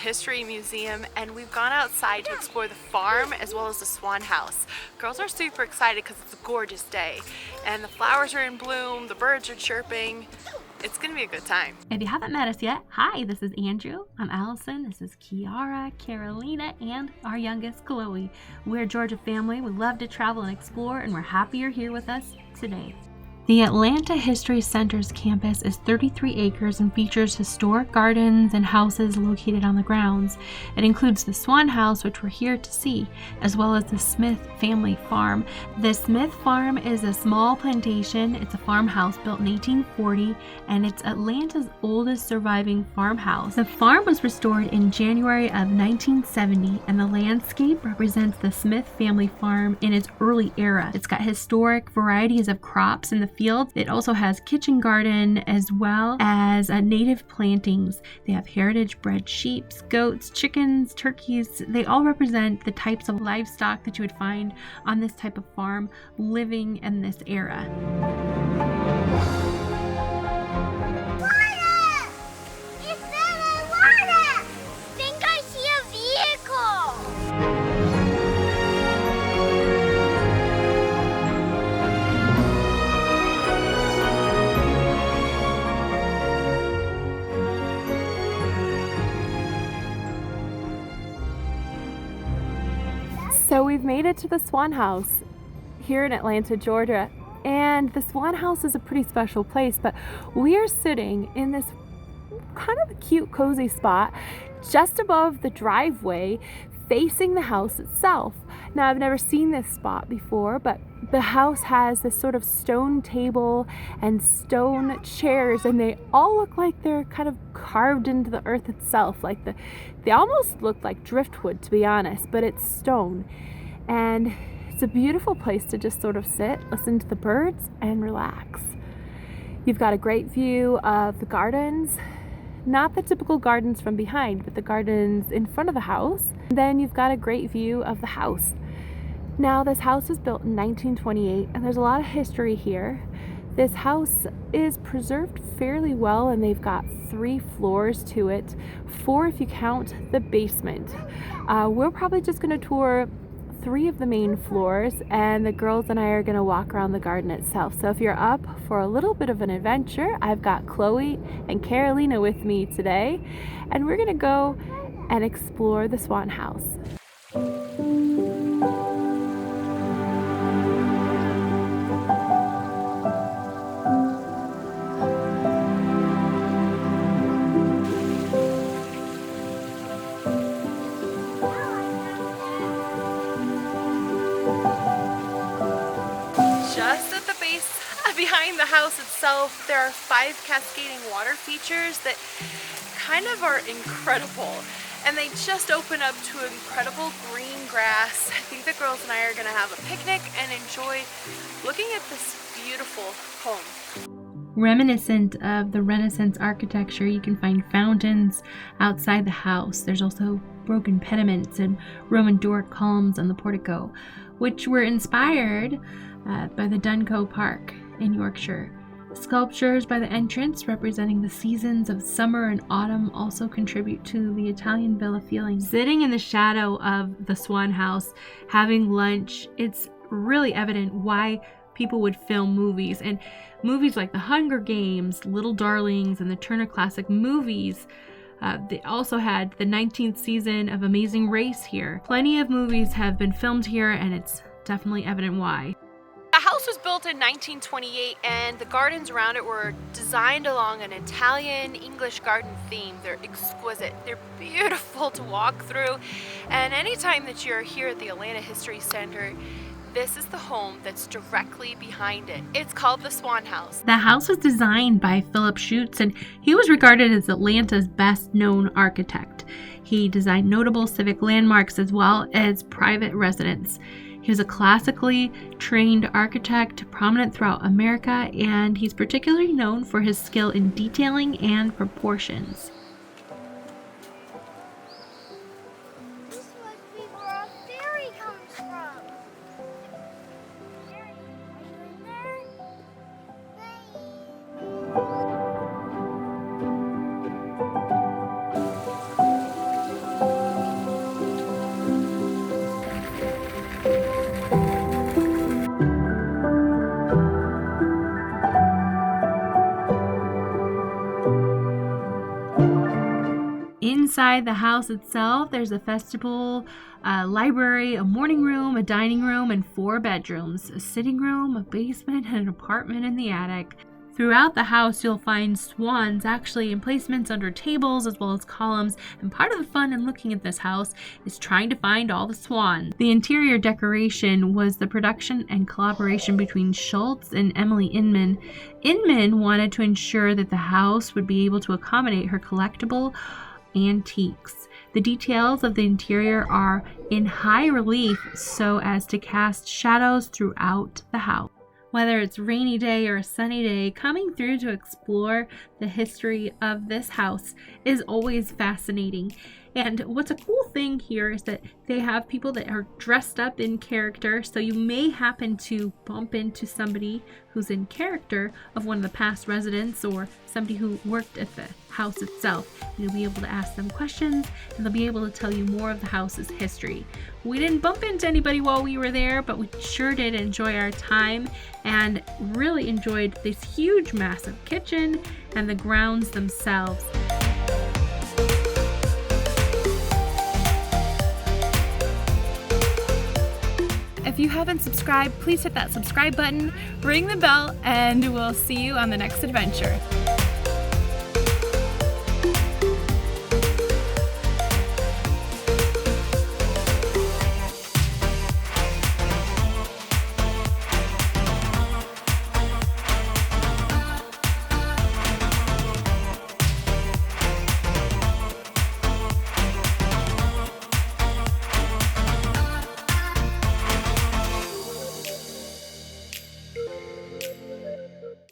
History Museum, and we've gone outside to explore the farm as well as the Swan House. Girls are super excited because it's a gorgeous day and the flowers are in bloom, the birds are chirping. It's gonna be a good time. If you haven't met us yet, hi, this is Andrew. I'm Alison. This is Kiara, Carolina, and our youngest, Chloe. We're a Georgia family. We love to travel and explore, and we're happy you're here with us today. The Atlanta History Center's campus is 33 acres and features historic gardens and houses located on the grounds. It includes the Swan House, which we're here to see, as well as the Smith family farm. The Smith farm is a small plantation. It's a farmhouse built in 1840, and it's Atlanta's oldest surviving farmhouse. The farm was restored in January of 1970, and the landscape represents the Smith family farm in its early era. It's got historic varieties of crops in the field. It also has kitchen garden as well as native plantings. They have heritage bred sheep, goats, chickens, turkeys. They all represent the types of livestock that you would find on this type of farm living in this era. So we've made it to the Swan House here in Atlanta, Georgia, and the Swan House is a pretty special place, but we are sitting in this kind of a cute, cozy spot just above the driveway facing the house itself. Now, I've never seen this spot before, but the house has this sort of stone table and stone chairs, and they all look like they're kind of carved into the earth itself. They almost look like driftwood, to be honest, but it's stone. And it's a beautiful place to just sort of sit, listen to the birds, and relax. You've got a great view of the gardens. Not the typical gardens from behind, but the gardens in front of the house. Then you've got a great view of the house. Now, this house was built in 1928, and there's a lot of history here. This house is preserved fairly well, and they've got 3 floors to it, 4 if you count the basement. We're probably just going to tour 3 of the main floors, and the girls and I are going to walk around the garden itself. So if you're up for a little bit of an adventure, I've got Chloe and Carolina with me today, and we're going to go and explore the Swan House. Just at the base behind the house itself, there are 5 cascading water features that kind of are incredible, and they just open up to incredible green grass. I think the girls and I are going to have a picnic and enjoy looking at this beautiful home. Reminiscent of the Renaissance architecture, you can find fountains outside the house. There's also broken pediments and Roman Doric columns on the portico, which were inspired by the Dunco Park in Yorkshire. Sculptures by the entrance representing the seasons of summer and autumn also contribute to the Italian villa feeling. Sitting in the shadow of the Swan House, having lunch, it's really evident why people would film movies. And movies like The Hunger Games, Little Darlings, and the Turner Classic Movies. They also had the 19th season of Amazing Race here. Plenty of movies have been filmed here, and it's definitely evident why. The house was built in 1928, and the gardens around it were designed along an Italian-English garden theme. They're exquisite. They're beautiful to walk through. And anytime that you're here at the Atlanta History Center, This is the home that's directly behind it. It's called the Swan House. The house was designed by Philip Schutz, and he was regarded as Atlanta's best-known architect. He designed notable civic landmarks as well as private residence. He was a classically trained architect, prominent throughout America, and he's particularly known for his skill in detailing and proportions. This must be where our fairy comes from. Fairy, are you in there? Inside the house itself, there's a vestibule, a library, a morning room, a dining room, and 4 bedrooms, a sitting room, a basement, and an apartment in the attic. Throughout the house, you'll find swans actually in placements under tables as well as columns, and part of the fun in looking at this house is trying to find all the swans. The interior decoration was the production and collaboration between Schultz and Emily Inman. Inman wanted to ensure that the house would be able to accommodate her collectible antiques. The details of the interior are in high relief so as to cast shadows throughout the house. Whether it's rainy day or a sunny day, coming through to explore the history of this house is always fascinating. And what's a cool thing here is that they have people that are dressed up in character, so you may happen to bump into somebody who's in character of one of the past residents or somebody who worked at the house itself. You'll be able to ask them questions and they'll be able to tell you more of the house's history. We didn't bump into anybody while we were there, but we sure did enjoy our time and really enjoyed this huge, massive kitchen and the grounds themselves. If you haven't subscribed, please hit that subscribe button, ring the bell, and we'll see you on the next adventure.